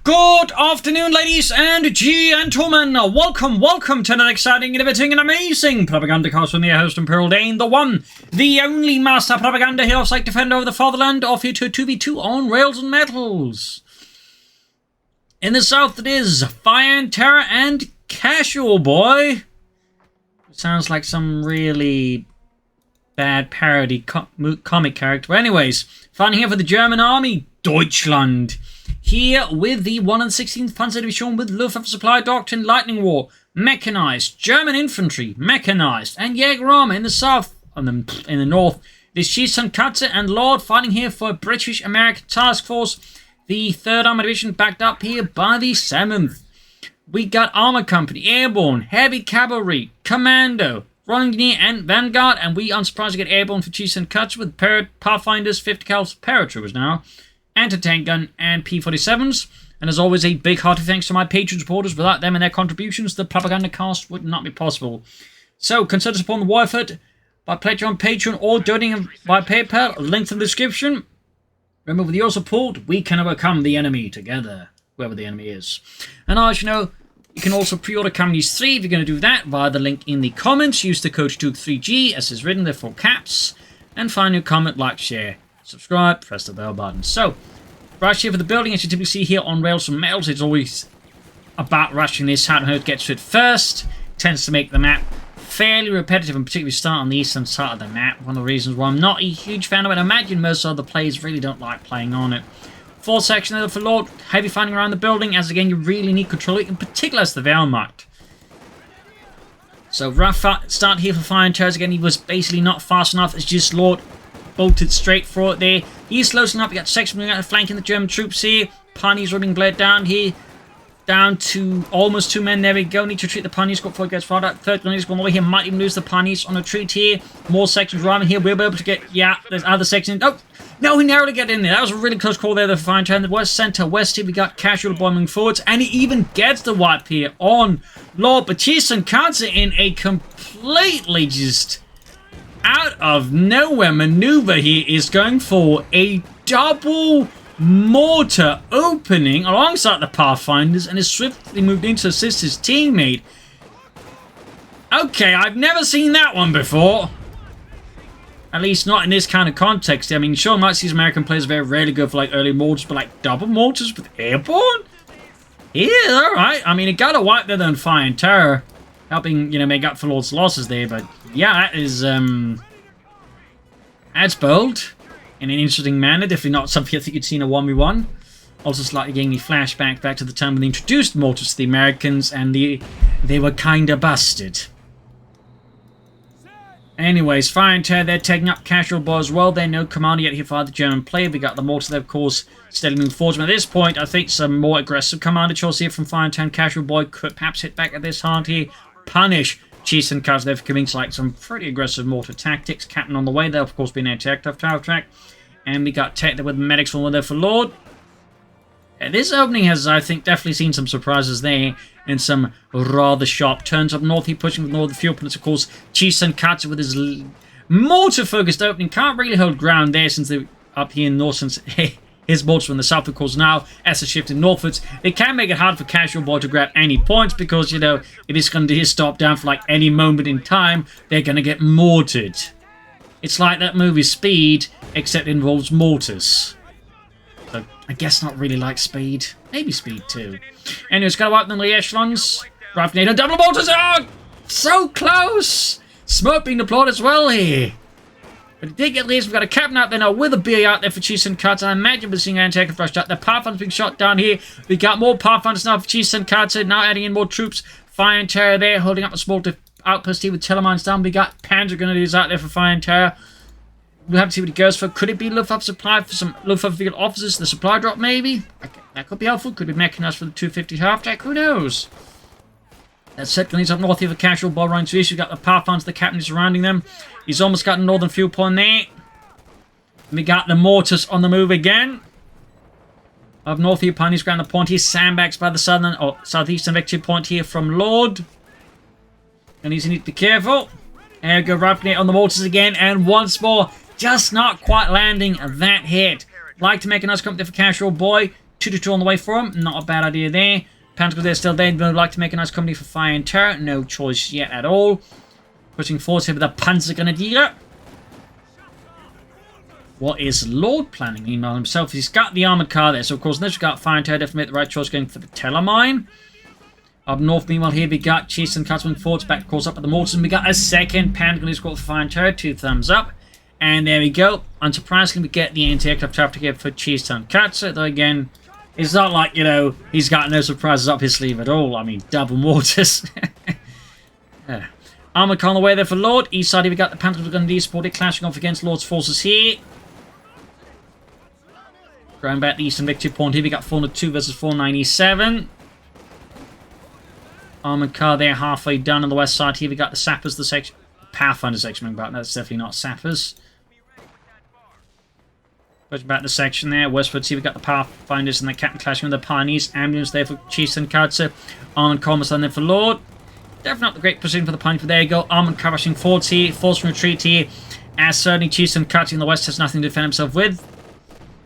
Good afternoon, ladies and gentlemen. Welcome to another exciting, innovating, and amazing Propagandacast from your host, Imperial Dane, the one, the only master propaganda hero, psych defender of the fatherland, off here to 2v2 on rails and metals. In the south, it is Fire&Terror and CasualBoy. Sounds like some really bad parody comic character. But anyways, fighting here for the German army, Deutschland. Here with the 116th Panzer Division with Luftwaffe Supply Doctrine Lightning War, Mechanized, German Infantry, Mechanized, and Jaeger Armour in the south, in the north. This Schießenkatze and Lord fighting here for British-American Task Force, the 3rd Armored Division backed up here by the 7th. We got Armour Company, Airborne, Heavy Cavalry, Commando, Rolling Engineer, and Vanguard, and we unsurprisingly get Airborne for Schießenkatze with Pathfinders, 50 cal paratroopers now, anti-tank gun, and P-47s. And as always, a big hearty thanks to my Patreon supporters. Without them and their contributions, the Propagandacast would not be possible. So consider supporting the war effort by pledging on Patreon or donating by PayPal, link in the description. Remember, with your support, we can overcome the enemy together, whoever the enemy is. And as you know, you can also pre-order Companies 3 if you're going to do that via the link in the comments. Use the code Coh2 as is written there, full caps. And find your comment, like, share, subscribe, press the bell button. So, rush here for the building. As you typically see here on Rails and Metals, it's always about rushing this. How to get to it first tends to make the map fairly repetitive, and particularly start on the eastern side of the map. One of the reasons why I'm not a huge fan of it. I imagine most other players really don't like playing on it. Fourth section there for Lord. Heavy fighting around the building, as again you really need control, in particular as the Wehrmacht. So rough start here for Fire&Terror. Again, he was basically not fast enough. It's just Lord bolted straight for it there. He's slow enough. We got section moving out flanking the German troops here. Pawnees running blade down here. Down to almost 2 men. There we go. Need to retreat the Pawnees before it gets far out. Third grenade is going away here. Might even lose the Pawnees on a retreat here. More sections arriving here. We'll be able to get... Yeah, there's other sections. Oh, no, he narrowly got in there. That was a really close call there. The Fire&Terror in the west center. West here we got CasualBoy moving forwards. And he even gets the wipe here on Lord Schießenkatze in a completely just... out of nowhere maneuver. He is going for a double mortar opening alongside the Pathfinders and is swiftly moved in to assist his teammate. Okay, I've never seen that one before. At least not in this kind of context. I mean, sure, I might see some American players very rarely go for like early mortars, but like double mortars with Airborne? Yeah, alright. I mean, it got a wipe there than Fire&Terror, helping, you know, make up for Lord's losses there, but yeah, that is, that's bold in an interesting manner. Definitely not something I think you'd see in a 1v1. Also slightly getting the flashback back to the time when they introduced mortars to the Americans and they were kinda busted. Anyways, Fire&Terror, they're taking up CasualBoy as well. They're no commander yet here for the German player. We got the mortar there, of course, steadily moving forward. But at this point, I think some more aggressive commander choice here from Fire&Terror and CasualBoy could perhaps hit back at this hard here. Punish Schießenkatze there for coming to like some pretty aggressive mortar tactics. Captain on the way there, of course, being attacked off tower track. And we got tech there with medics on there for Lord. This opening has, I think, definitely seen some surprises there and some rather sharp turns up north. He pushing with northern fuel planets, of course. Schießenkatze with his mortar-focused opening can't really hold ground there since they're up here in north. Since his mortars from the south, of course, now as a shift in northwards, it can make it hard for CasualBoy to grab any points because, you know, if it's going to stop down for like any moment in time, they're going to get mortared. It's like that movie Speed, except it involves mortars. So, I guess not really like Speed. Maybe Speed 2. Anyways, got to wipe them the echelons. Right, NATO, double mortars! Oh, so close! Smoke being deployed as well here. But it did get leads. We've got a captain out there now with a BA out there for Schießenkatze. I imagine we're seeing anti-aircraft rushed out. The Pathfinders being shot down here. We got more Pathfinders now for Schießenkatze. Now adding in more troops. Fire&Terror there, holding up a small outpost here with Telemines down. We got Panzer Grenadiers out there for Fire&Terror. We'll have to see what he goes for. Could it be Luftwaffe supply for some Luftwaffe field officers? The supply drop, maybe? Okay, that could be helpful. Could be Mechanized for the 250 half-track. Who knows? That set Grenadiers up north here for CasualBoy running to issue. We've got the Pathfinders, the captain is surrounding them. He's almost got a northern fuel point there. We got the mortars on the move again. Up north here, Pawnees ground the point here. Sandbags by the southern or southeastern victory point here from Lord. And he's need to be careful. And go right on the mortars again. And once more, just not quite landing that hit. Like to make a nice comp there for CasualBoy. 2-2 on the way for him. Not a bad idea there. Panzer they're still there. They would like to make a nice company for Fire and Terror. No choice yet at all. Pushing forward here with the Panzergrenadier. What is Lord planning? Meanwhile himself, he's got the armoured car there. So of course, unless we've got Fire and Terror, definitely make the right choice going for the Telemine. Up north, meanwhile, here we got Chase and Cutsman forwards back, of course, up at the mortars. And we got a second Panzergrenadier squad for Fire and Terror. 2 thumbs up. And there we go. Unsurprisingly, we get the anti-aircraft traffic here for Chase and Cutter. Though again, it's not like, you know, he's got no surprises up his sleeve at all. I mean, double mortars. Yeah. Armoured car on the way there for Lord. East side here we got the Panzergrenadier supported, clashing off against Lord's forces here. Going back the Eastern Victory Point here, we got 402 versus 497. Armoured car there halfway done on the west side here. We got the Sappers, the section, Pathfinder section, but that's definitely not Sappers. Pushing back the section there. Westwards here we got the Pathfinders and the Captain clashing with the Pioneers. Ambulance there for Chiefs and Katsu. Armoured Commerce on there for Lord. Definitely not the great position for the Pioneers, but there you go. Armoured car rushing forwards here. Forced retreat here. As certainly Chiefs and Katsu in the west has nothing to defend himself with.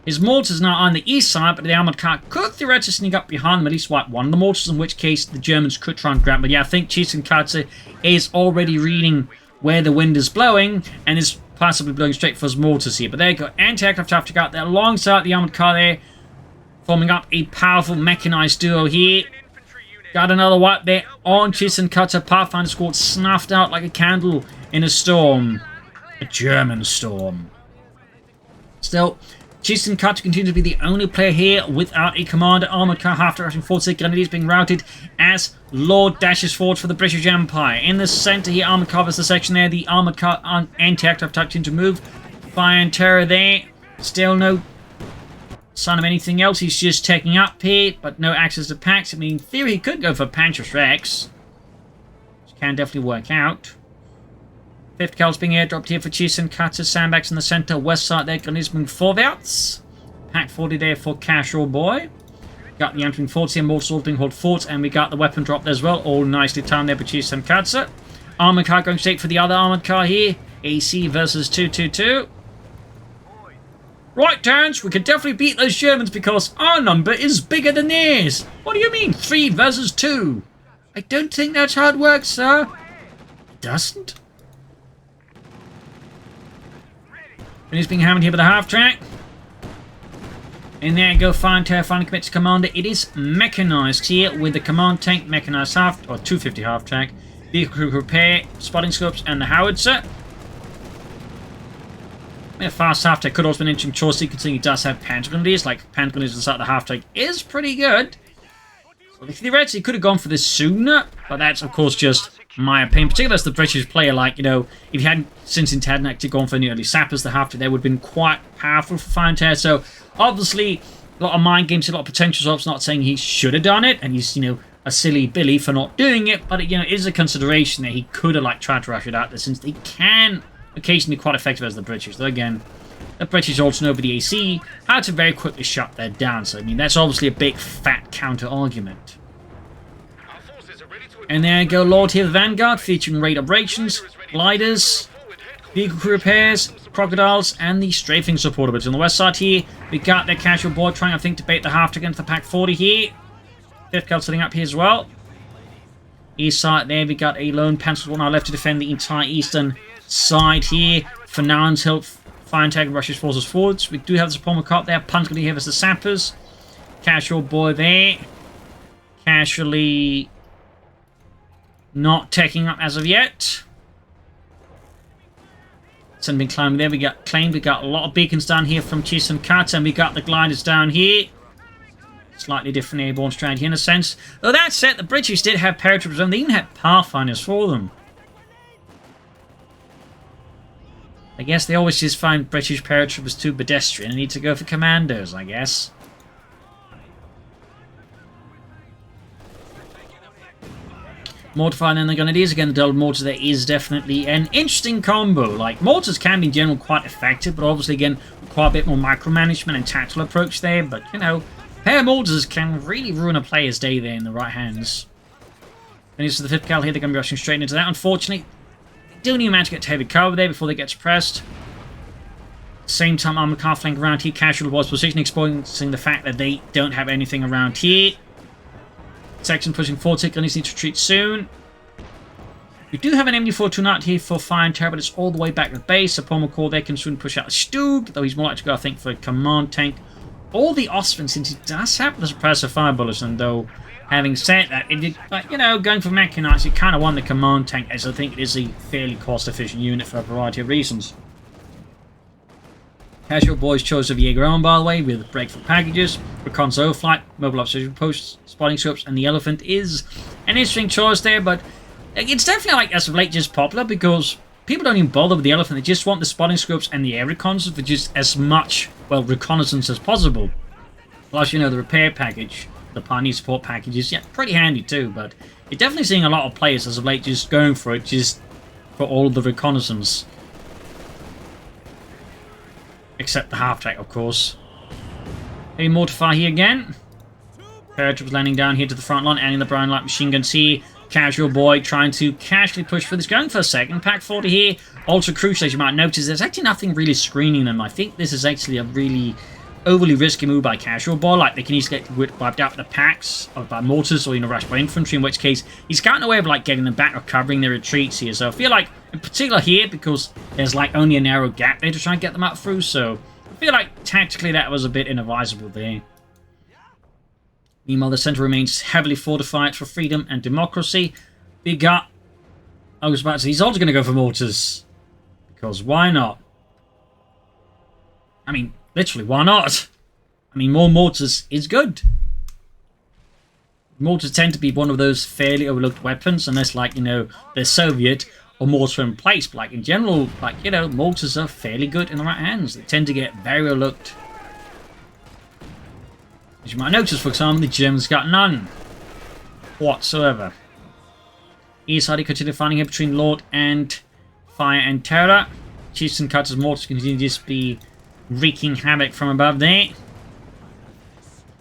His mortars now on the east side, but the armoured car could theoretically sneak up behind them, at least wipe one of the mortars, in which case the Germans could try and grab. But yeah, I think Chiefs and Katsu is already reading where the wind is blowing and is possibly blowing straight for his mortars here. But there you go. Anti-aircraft traffic out there alongside the armoured car there, forming up a powerful mechanized duo here. Got another wipe there on Chiefs and Katsu. Pathfinder squad snuffed out like a candle in a storm. A German storm. Still, Chiefs and Katsu continue to be the only player here without a commander. Armoured car half direction forward. Grenadiers being routed as Lord dashes forward for the British Empire. In the centre here, armoured car is the section there. The armoured car on anti-aircraft touching to move. Fire and Terror there. Still no sign of anything else. He's just taking up here, but no access to packs. I mean, in theory, he could go for Panzer Rex, which can definitely work out. 5th Cal's being airdropped here for Chiefs and Katsu. Sandbags in the centre, west side there. Grenadiers moving forwards. Pack 40 there for CasualBoy. Got the entering forwards here. Mortars all being hauled forwards. And we got the weapon drop there as well. All nicely timed there for Chiefs and Katsu. Armoured car going straight for the other armoured car here. AC versus 222. Right, Terrence, we can definitely beat those Germans because our number is bigger than theirs. What do you mean, 3 versus 2? I don't think that's how it works, sir. It doesn't? And he's being hammered here with the half-track. And there you go, Fire and Terror finally commits to commander. It is Mechanized here with the command tank, Mechanized half, or 250 half-track, vehicle crew repair, spotting scopes, and the howitzer. A fast half-track could also be an interesting choice, considering he does have Panzergrenadiers. Like, Panzergrenadiers inside the half-track is pretty good. So theoretically, he could have gone for this sooner, but that's, of course, just my opinion. Particularly as the British player, like, you know, if you hadn't, since it hadn't actually gone for any early sappers, the half-track there would have been quite powerful for Fire and Terror. So, obviously, a lot of mind games, a lot of potential. So, I'm not saying he should have done it, and he's, you know, a silly Billy for not doing it, but, you know, it is a consideration that he could have, like, tried to rush it out there, since they can occasionally be quite effective as the British. Though, again, the British also know over the AC how to very quickly shut that down. So, I mean, that's obviously a big, fat counter-argument. And there you go, Lord here, Vanguard, featuring raid operations, gliders, vehicle crew repairs, crocodiles, and the strafing supporter. But on the west side here, we got the CasualBoy trying, I think, to bait the half against the Pack 40 here. 5th Cal setting up here as well. East side there, we got a lone Panzer now left to defend the entire eastern side here. For now, until Fire and Terror rushes forces forwards. We do have the Supreme Cop there. Punch here versus the Sappers. CasualBoy there. Casually not taking up as of yet. Something climbing there. We got claimed. We got a lot of beacons down here from Chiefs and Katsu, and we got the gliders down here. Slightly different airborne strand here in a sense. Though that said, the British did have paratroopers and they even had pathfinders for them. I guess they always just find British paratroopers too pedestrian and need to go for commandos, I guess. Mortar fire and then the Grenadiers. Again, the double mortar there is definitely an interesting combo. Like, mortars can be in general quite effective, but obviously, again, require a bit more micromanagement and tactical approach there. But, you know, pair mortars can really ruin a player's day there in the right hands. And this is the 5th Cal here. They're going to be rushing straight into that. Unfortunately, they do need to manage to get to heavy cover there before they get suppressed. Same time, armored car flank around here. CasualBoy's position, exposing the fact that they don't have anything around here. Section pushing forward. Gunnies need to retreat soon. We do have an MD-42 out here for Fire&Terror, but it's all the way back to the base. So Paul McCall there can soon push out the Stug, though he's more likely to go, I think, for a command tank. All the Ostman, since he does have the suppressor fire bullets, and though, having said that, you know, going for Mechanized, you kind of want the command tank, as I think it is a fairly cost-efficient unit for a variety of reasons. CasualBoy's choice of Jaeger Armour, by the way, with breakthrough packages, Recon's overflight, mobile observation posts, spotting scopes, and the Elephant is an interesting choice there, but it's definitely, like, as of late, just popular because people don't even bother with the Elephant. They just want the spotting scopes and the air reconnaissance for just as much, well, reconnaissance as possible. Plus, you know, the repair package, the Pioneer support packages, yeah, pretty handy too, but you're definitely seeing a lot of players as of late just going for it, just for all of the reconnaissance. Except the half-track, of course. Heavy mortar fire here again. Paratroopers landing down here to the front line, adding the brown light machine guns here. CasualBoy trying to casually push for this, going for a second. Pack 40 here. Ultra crucial, as you might notice, there's actually nothing really screening them. I think this is actually a really overly risky move by CasualBoy. Like, they can easily get wiped out with the packs by mortars or, you know, rushed by infantry, in which case he's got no way of, like, getting them back or covering their retreats here. So I feel like, in particular here, because there's, like, only a narrow gap there to try and get them out through, so I feel like tactically that was a bit inadvisable there. Meanwhile, the center remains heavily fortified for freedom and democracy. We got... I was about to say, he's also going to go for mortars. Because why not? I mean, literally, why not? I mean, more mortars is good. Mortars tend to be one of those fairly overlooked weapons, unless, like, you know, they're Soviet or mortar in place. But, like, in general, like, you know, mortars are fairly good in the right hands. They tend to get very overlooked. As you might notice, for example, the Germans got none whatsoever. East side, he continued finding here between Lord and Fire&Terror. Chiefs and Cutters mortars continue to just be wreaking havoc from above there.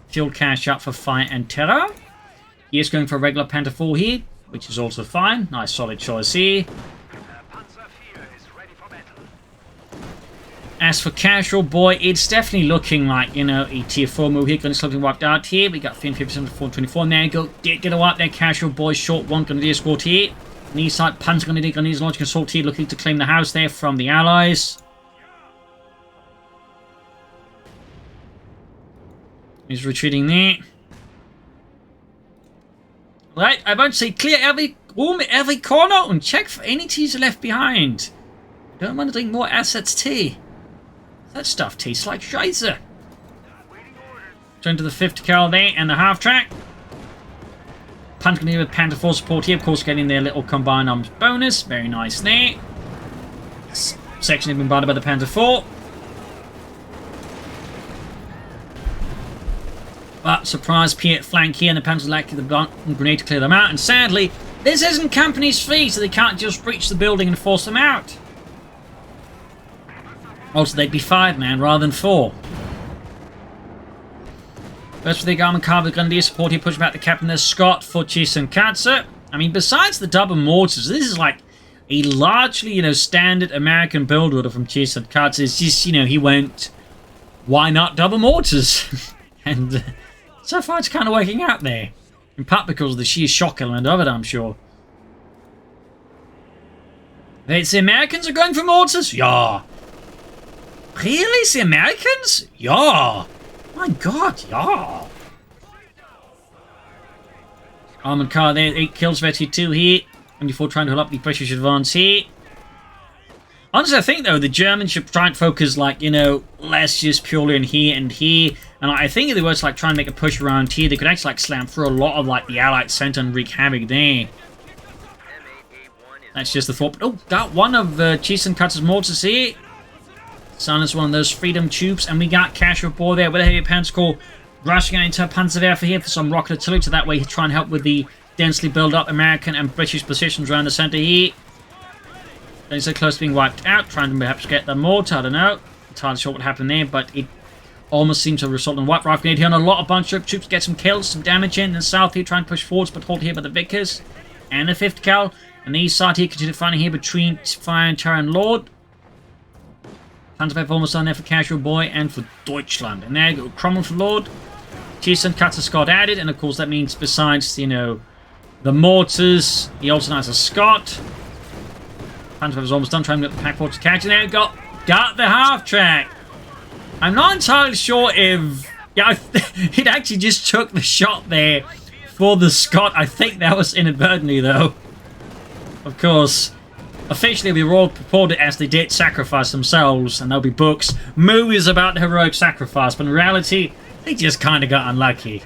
Fuel cache up for Fire&Terror. He is going for a regular Panther 4 here, which is also fine. Nice solid choice here. As for CasualBoy, it's definitely looking like, you know, a tier 4 move here. Going to slowly wiped out here. We got 350% to 424. There you go. Did get a wipe there. CasualBoy short one. Going to do a escort here. Knee side punch. Going to do a launching assault here. Looking to claim the house there from the Allies. He's retreating there. Right, I won't say clear every room, every corner, and check for any teas left behind. Don't want to drink more assets tea. That stuff tastes like Scheiße. Turn to the 50 cal there and the half track. Punch going to with Panther 4 support here, of course, getting their little combined arms bonus. Very nice there. Section has been bombarded by the Panther 4. But surprise Piet flank here, and the Panthers lack the grenade to clear them out. And sadly, this isn't companies free, so they can't just breach the building and force them out. Also, they'd be 5-man rather than 4. First for the Garmin Carver Grenadier support here, pushing back the captain there, Scott for Chiefs and Katzer. I mean, besides the double mortars, this is like a largely, you know, standard American build order from Chiefs and Katzer. It's just, you know, he went, why not double mortars? And so far it's kind of working out there. In part because of the sheer shock element of it, I'm sure. It's the Americans are going for mortars? Yeah. Really? It's the Americans? Yeah. My god, yeah. Armored car there, 8 kills, 32 here. 24 trying to hold up the British advance here. Honestly, I think, though, the Germans should try and focus, like, you know, less just purely in here and here. And I think if they were to, like, try and make a push around here, they could actually, like, slam through a lot of, like, the Allied center and wreak havoc there. That's just the thought. But, oh, got one of Chiefs and Cutter's mortars here. Silence one of those freedom tubes. And we got CasualBoy there with a heavy Panzer rushing out into Panzerwehr here for some rocket artillery. So that way, he'll try and help with the densely built up American and British positions around the center here. They're so close to being wiped out, trying to perhaps get the mortar, I don't know. Entirely sure what happened there, but it almost seems to have resulted in a wipe rifle grenade here on a lot of bunch of troops, get some kills, some damage in, and south here trying to push forwards, but hold here by the Vickers. And the 5th cal, and the east side here continue fighting here between Fire&Terror and Lord. Panzerwehr almost done there for CasualBoy and for Deutschland. And there you go, Cromwell for Lord. Cheese and Cutter Scott added, and of course that means besides, you know, the mortars, he also has a Scott. Panzerwehr was almost done trying to get the pack forward to catch, and there you go. Got the half track. I'm not entirely sure if... Yeah, it actually just took the shot there for the Scott. I think that was inadvertently, though. Of course, officially we were all reported as they did sacrifice themselves, and there'll be books, movies about the heroic sacrifice, but in reality, they just kind of got unlucky.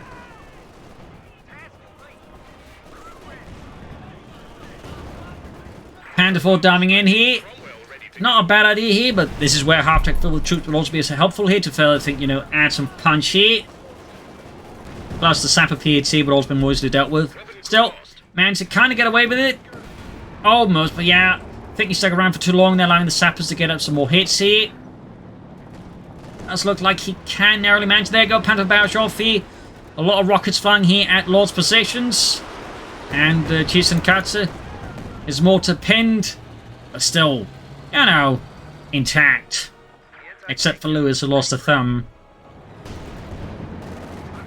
Panzer IV diving in here. Not a bad idea here, but this is where half-track filled with troops will also be helpful here to further, I think, you know, add some punch here. Plus the sapper PAT would also be more easily dealt with. Still, managed to kind of get away with it. Almost, but yeah, I think he stuck around for too long there, allowing the sappers to get up some more hits here. Does look like he can narrowly manage. There you go, Panther barrage off here. A lot of rockets flying here at Lord's positions. And Cheesen Katze is mortar pinned, but still, you know, intact. Except for Lewis, who lost a thumb.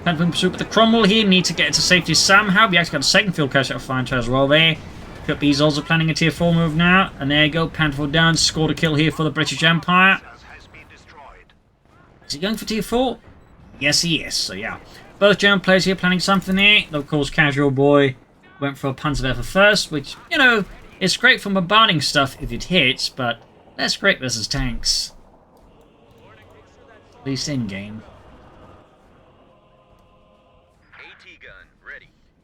Panther in pursuit with the Cromwell here. Need to get into safety somehow. We actually got a second field cache out of Fire&Terror as well there. He's also planning a tier 4 move now. And there you go, Panther down. Scored a kill here for the British Empire. Is he going for tier 4? Yes, he is. So yeah, both German players here planning something there. Though, of course, CasualBoy went for a Panzerwehr first, which, you know, is great for bombarding stuff if it hits, but less great versus tanks. At least in-game.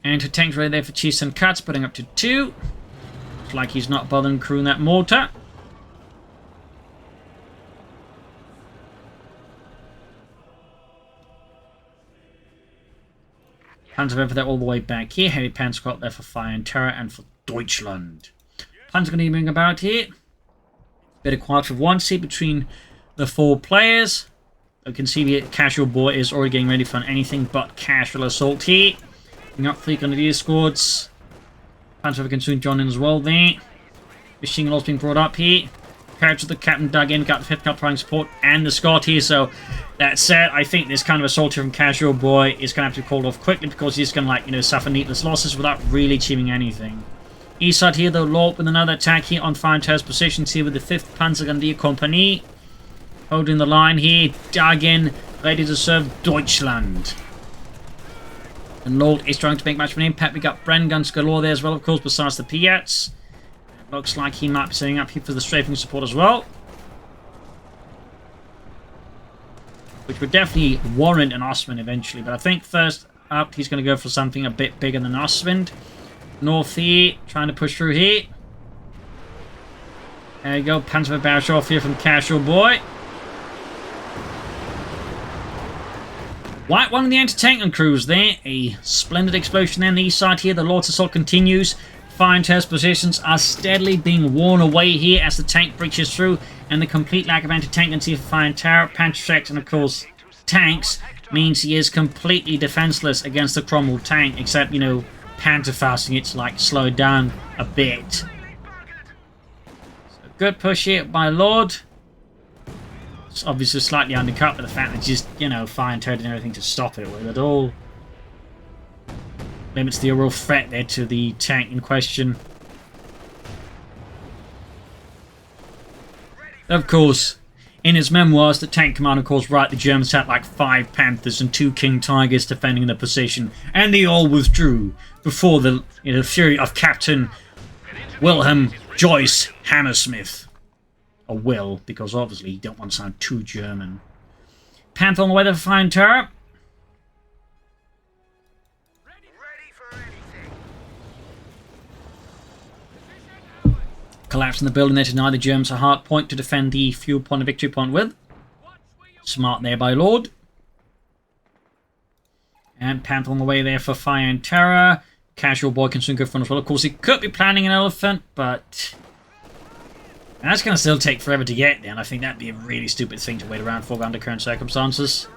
Anti-tanks ready there for Cheese and Cuts, putting up to 2. Looks like he's not bothering crewing that mortar. Panzer over there all the way back here. Heavy Panzer got there for Fire&Terror and for Deutschland. Panzer going to be moving about here. Bit of quiet for one seat between the 4 players. You can see the CasualBoy is already getting ready for anything but casual assault here. Bring up 3 Grenadier squads. Panzer can soon join in as well there. Machine gun also being brought up here. Character the captain dug in, got the 5th Cup providing support and the Scott here. So that said, I think this kind of assault here from CasualBoy is going to have to be called off quickly because he's going to, like, you know, suffer needless losses without really achieving anything. East side here though, Lord with another attack here on Fire&Terror's positions here with the 5th Panzer Grenadier Company. Holding the line here, dug in, ready to serve Deutschland. And Lord is trying to make much of an impact. We got Bren guns galore there as well, of course, besides the Piats. Looks like he might be setting up here for the strafing support as well. Which would definitely warrant an Ostwind eventually. But I think first up, he's going to go for something a bit bigger than Ostwind. North here, trying to push through here. There you go, Panzer barrage off here from CasualBoy. White one in the anti-tank on cruise there. A splendid explosion there on the east side here. The Lord's assault continues. Fire&Terror's positions are steadily being worn away here as the tank breaches through, and the complete lack of anti-tank for Fire&Terror, Panzerschrecks, and of course tanks means he is completely defenseless against the Cromwell tank, except, you know, Panzerfausting it's like slowed down a bit. So good push here by Lord. It's obviously slightly undercut by the fact that just, you know, Fire&Terror didn't have anything to stop it with at all. Limits the overall threat there to the tank in question. Of course, in his memoirs, the tank commander, of course, the Germans had like 5 Panthers and 2 King Tigers defending the position, and they all withdrew before the, you know, fury of Captain Wilhelm Joyce Hammersmith. Or Will, because obviously you don't want to sound too German. Panther on the way to Fire&Terror. Collapse in the building there to deny the Germans a hard point to defend the fuel point and victory point with. Smart there by Lord. And Panther on the way there for Fire&Terror. CasualBoy can soon go front as well. Of course, he could be planning an elephant, but that's going to still take forever to get there, and I think that'd be a really stupid thing to wait around for under current circumstances.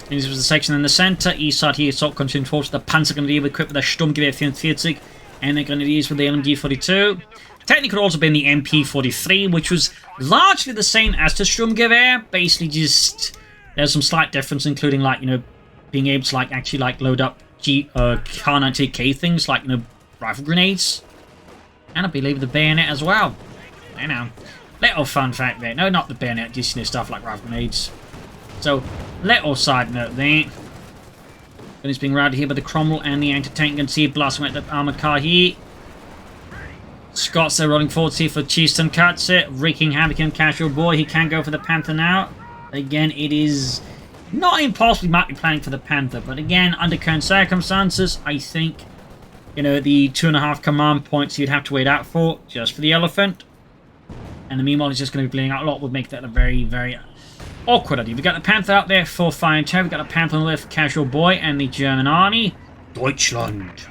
This was the section in the center. East side here, assault continues towards the Panzer Grenadier equipped with a Sturmgewehr 44 and the Grenadiers with the LMG 42. Technically could also been the MP43, which was largely the same as the Sturmgewehr. Basically just, there's some slight difference, including like, you know, being able to like actually like load up Kar-98K things like, you know, rifle grenades. And I believe the bayonet as well. You know, little fun fact there. No, not the bayonet, just, you know, stuff like rifle grenades. So, little side note there. And it's being routed here by the Cromwell and the anti-tank gun. See, blasting at the armored car here. Scott's there rolling forward here for Cheeston cuts it. Wreaking havoc on CasualBoy. He can go for the Panther now. Again, it is not impossible. He might be planning for the Panther. But again, under current circumstances, I think, you know, the 2.5 command points you'd have to wait out for, just for the Elephant. And the meanwhile, it's just going to be bleeding out a lot. Would make that a very, very awkward idea. We've got the Panther out there for Fire&Terror. We've got a Panther on the left for CasualBoy and the German army. Deutschland.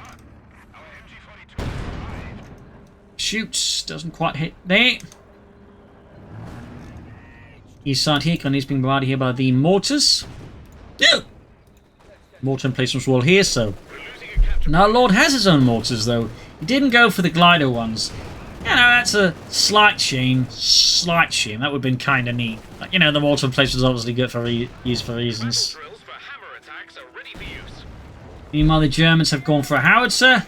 Shoots. Doesn't quite hit there. East side here. He's being bombarded here by the mortars. Yeah. Mortar emplacements wall here, so. Now, Lord has his own mortars, though. He didn't go for the glider ones. You know, that's a slight shame. Slight shame. That would have been kind of neat. Like, you know, the mortar place was obviously good for use for reasons. Meanwhile, the Germans have gone for a howitzer,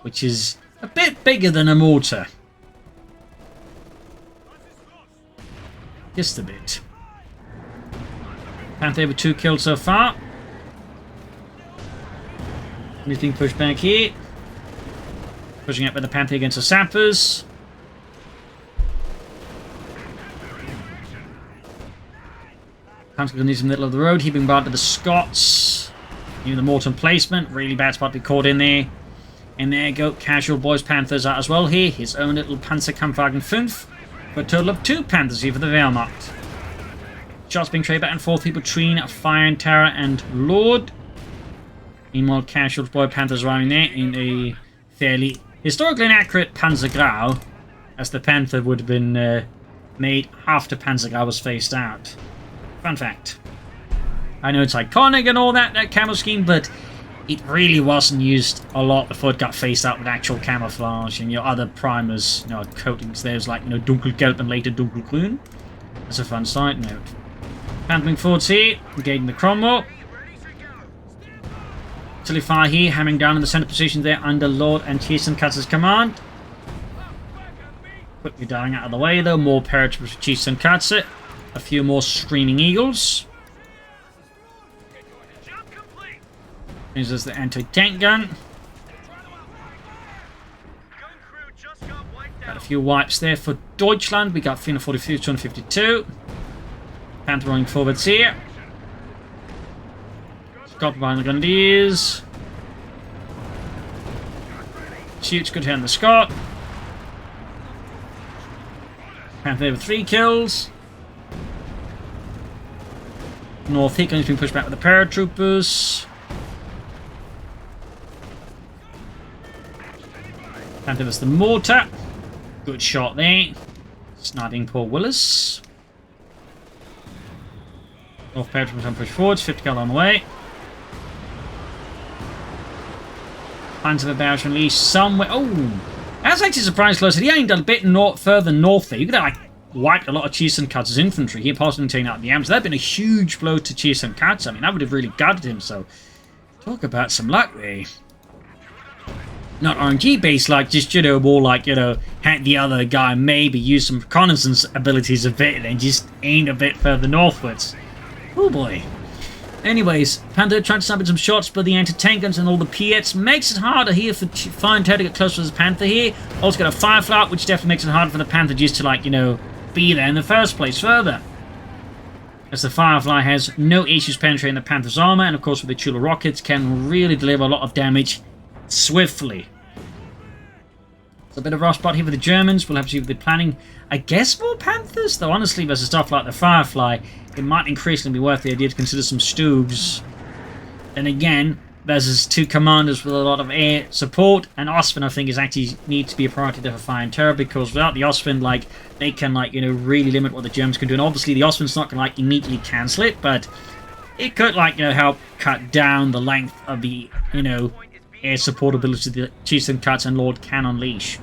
which is a bit bigger than a mortar. Just a bit. Panther with 2 kills so far. He's being pushed back here. Pushing up with the Panther against the sappers. Panther needs in the middle of the road. He being barred to the Scots. Even the mortar placement. Really bad spot to be caught in there. And there you go. CasualBoy's Panthers out as well here. His own little Panzerkampfwagen 5. For a total of 2 Panthers here for the Wehrmacht. Shots being traded back and forth here between Fire&Terror and Lord. Meanwhile, CasualBoy Panthers arriving there in a fairly historically inaccurate Panzergrau, as the Panther would have been made after Panzergrau was phased out. Fun fact. I know it's iconic and all that camo scheme, but it really wasn't used a lot before it got phased out with actual camouflage and your other primers, you know, coatings. There's like, you know, Dunkelgelb and later Dunkelgrün. That's a fun side note. Panther forwards here, engaging the Cromwell. Silly fire here, hammering down in the center position there under Lord and Cheeston Cuts' command. Quickly dying out of the way though, more paratroopers for Cheeston Cuts it. A few more Screaming Eagles. This is the anti-tank gun. Got a few wipes there for Deutschland. We got 342, 252. Panther running forwards here. Scott behind the Grenadiers. Shoots, good hit on the Scott. Panther with 3 kills. North here, going to be pushed back with the paratroopers. Panther was the mortar. Good shot there. Sniding poor Willis. North paratroopers on push forwards. 50 cal on the way. Plans of a barrage unleashed somewhere. Oh! I was actually surprised closer. He aimed a bit further north there. You could have like wiped a lot of Cheeston Cuts' infantry. He possibly taking out the Ams. That'd been a huge blow to Cheeston Cuts. I mean, that would have really gutted him. So, talk about some luck there. Not RNG based, like just, you know, more like, you know, had the other guy maybe use some reconnaissance abilities a bit and then just aimed a bit further northwards. Oh boy. Anyways, Panther trying to snipe some shots, but the anti-tank guns and all the Piets makes it harder here for Fire&Terror to get close to this Panther here. Also got a Firefly out, which definitely makes it harder for the Panther just to, like, you know, be there in the first place further. As the Firefly has no issues penetrating the Panther's armor, and of course with the Chula rockets can really deliver a lot of damage swiftly. It's a bit of a rough spot here for the Germans. We'll have to see if they're planning, I guess, more Panthers, though honestly versus stuff like the Firefly, it might increasingly be worth the idea to consider some Stoogs. Then again, versus 2 commanders with a lot of air support, and Ostwind I think is actually needs to be a priority there for Fire&Terror, because without the Ostwind, like, they can, like, you know, really limit what the Germans can do. And obviously the Ostwind's not gonna, like, immediately cancel it, but it could, like, you know, help cut down the length of the, you know, air support ability that Cheeston Cuts and Lord can unleash.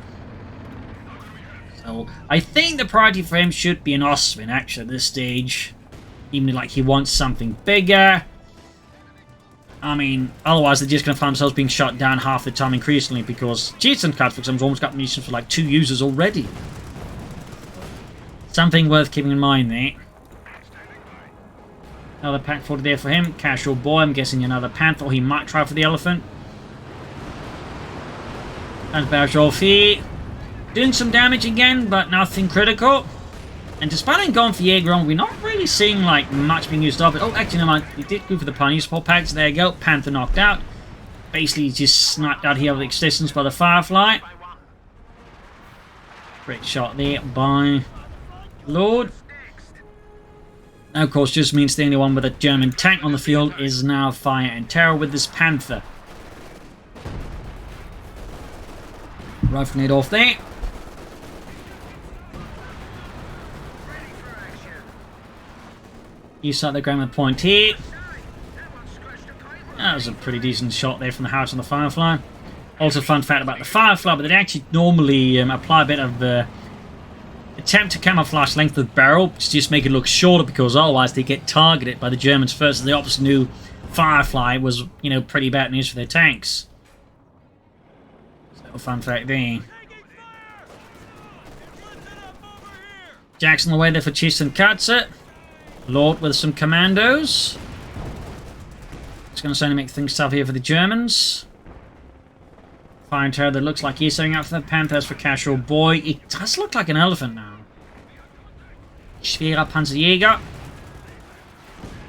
So I think the priority for him should be an Osman, actually, at this stage. Even like he wants something bigger. I mean, otherwise they're just going to find themselves being shot down half the time increasingly, because Cheats Cards, for example, almost got munitions for like 2 users already. Something worth keeping in mind there. Another pack 40 there for him. CasualBoy, I'm guessing another Panther, or he might try for the Elephant. And barrage off here. Doing some damage again, but nothing critical. And despite him going for Jaeger Armour, we're not really seeing like much being used up. Oh, actually, no mind. He did go for the Pioneer support packs. There you go. Panther knocked out. Basically, just sniped out here with existence by the Firefly. Great shot there by Lord. Now, of course, just means the only one with a German tank on the field is now Fire&Terror with this Panther. Rifling it off there. You start the ground point here. That was a pretty decent shot there from the house on the Firefly. Also, fun fact about the Firefly, but they actually normally apply a bit of attempt to camouflage length of barrel to just make it look shorter, because otherwise they get targeted by the Germans first. And the opposite knew Firefly was, you know, pretty bad news for their tanks. So, fun fact there. Jackson away there for Cheats and Katze. Lord with some commandos. It's going to certainly make things tough here for the Germans. Fire&Terror that looks like he's setting up for the Panthers for CasualBoy. It does look like an elephant now. Schwerer Panzerjäger.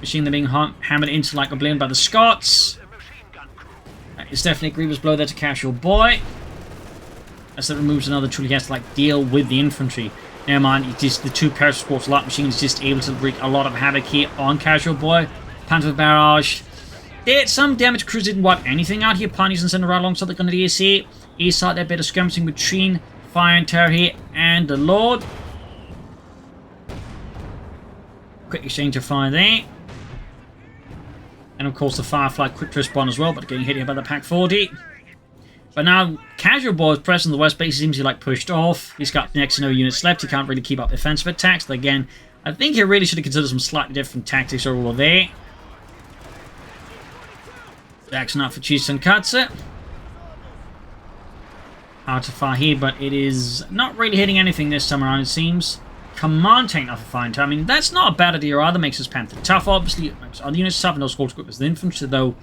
Machine they're being hammered into like a balloon by the Scots. That is definitely a grievous blow there to CasualBoy. As that removes another tool, he has to like deal with the infantry. Never mind, it's just the 2 Parasport light machines just able to wreak a lot of havoc here on CasualBoy. Panther barrage. Did some damage. Crews didn't wipe anything out here. Pioneers and send right alongside the gun of the East side, there, bit of skirmishing between Fire&Terror here and the Lord. Quick exchange of fire there. And of course the Firefly quick to respond as well, but getting hit here by the Pack 40. But now CasualBoy is pressing the west base. He seems to be like pushed off. He's got next to no units left. He can't really keep up defensive attacks. But again, I think he really should have considered some slightly different tactics over there. Jackson up for Cheats and Katze. Hard to fire here, but it is not really hitting anything this time around, it seems. Command tank up for Fire&Terror. I mean, that's not a bad idea either. Makes his Panther tough, obviously. It makes other units tough, and those squads equipped as the infantry, though.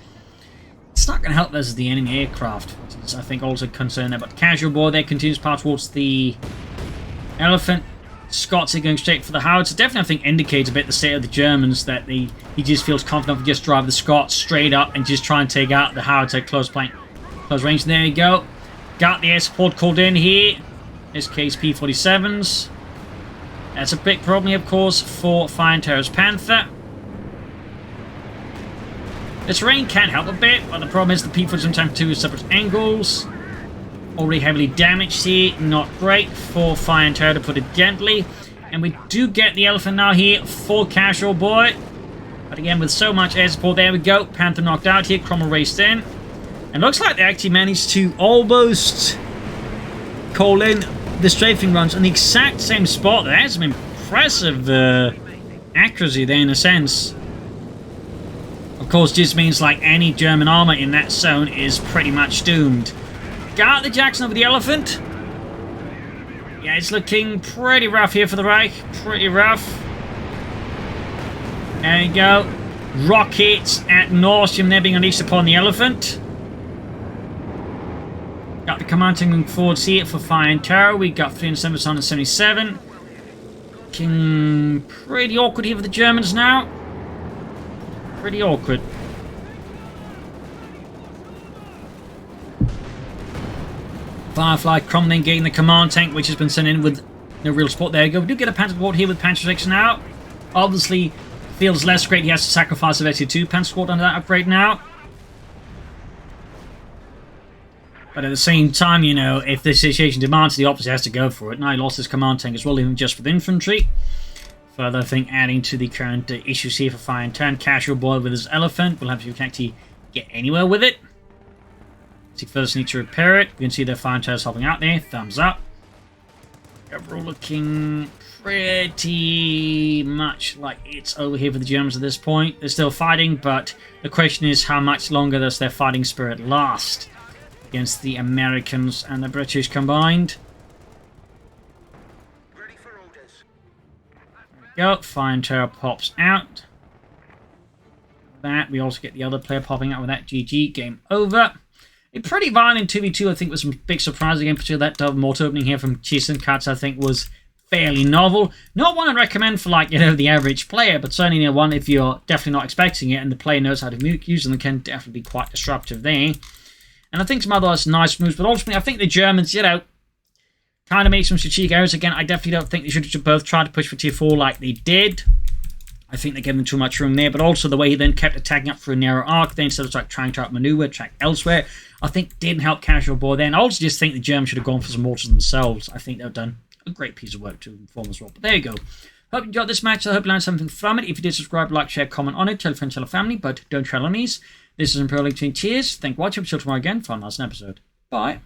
It's not going to help versus the enemy aircraft. It's, I think, also a concern there. But CasualBoy there continues power towards the Elephant. Scots are going straight for the Howitzer. Definitely, I think, indicates a bit the state of the Germans, that he just feels confident to just drive the Scots straight up and just try and take out the Howitzer at close range. There you go. Got the air support called in here. In this case, P-47s. That's a big problem, of course, for Fire&Terror's Panther. The terrain can help a bit, but the problem is the P-47 sometimes two separate angles. Already heavily damaged here. Not great for Fire&Terror, to put it gently. And we do get the Elephant now here for CasualBoy. But again, with so much air support, there we go. Panther knocked out here. Cromwell raced in. And looks like they actually managed to almost call in the strafing runs on the exact same spot. That's some impressive accuracy there, in a sense. Of course, just means like any German armor in that zone is pretty much doomed. Got the Jackson over the Elephant. Yeah, it's looking pretty rough here for the Reich. Pretty rough. There you go. Rockets at nauseam there being unleashed upon the Elephant. Got the command team moving forwards here for Fire&Terror. We got 377. Looking pretty awkward here for the Germans now. Pretty awkward. Firefly Cromlin getting the command tank, which has been sent in with no real support. There you go. We do get a Panther Squad here with Panther 6 now. Obviously, feels less great. He has to sacrifice eventually 2 Panther Squad under that upgrade now. But at the same time, you know, if the situation demands, the opposite has to go for it. Now he lost his command tank as well, even just with infantry. Further, I think, adding to the current issues here for Fire&Terror. CasualBoy with his Elephant. We'll have to see if we can actually get anywhere with it. So first need to repair it. You can see the Fire&Terror's helping out there. Thumbs up. Overall looking pretty much like it's over here for the Germans at this point. They're still fighting, but the question is how much longer does their fighting spirit last against the Americans and the British combined. Ready for orders. There we go. Fire&Terror pops out. That we also get the other player popping out with that. GG, game over. A pretty violent 2v2, I think, was some big surprise again. Particularly that double mortar opening here from Cheese and Cuts, I think, was fairly novel. Not one I'd recommend for, like, the average player, but certainly one if you're definitely not expecting it and the player knows how to use them, can definitely be quite disruptive there. And I think some other nice moves, but ultimately I think the Germans, kind of made some strategic errors. Again, I definitely don't think they should have both tried to push for tier 4 like they did. I think they gave them too much room there, but also the way he then kept attacking up through a narrow arc there instead of like trying to outmaneuver, track elsewhere, I think didn't help CasualBoy then. I also just think the Germans should have gone for some mortars themselves. I think they've done a great piece of work to inform as well. But there you go. Hope you enjoyed this match. I hope you learned something from it. If you did, subscribe, like, share, comment on it. Tell a friend, tell a family, but don't tell enemies. This is Imperial League. Cheers. Thank you for watching. Until tomorrow again for our last episode. Bye.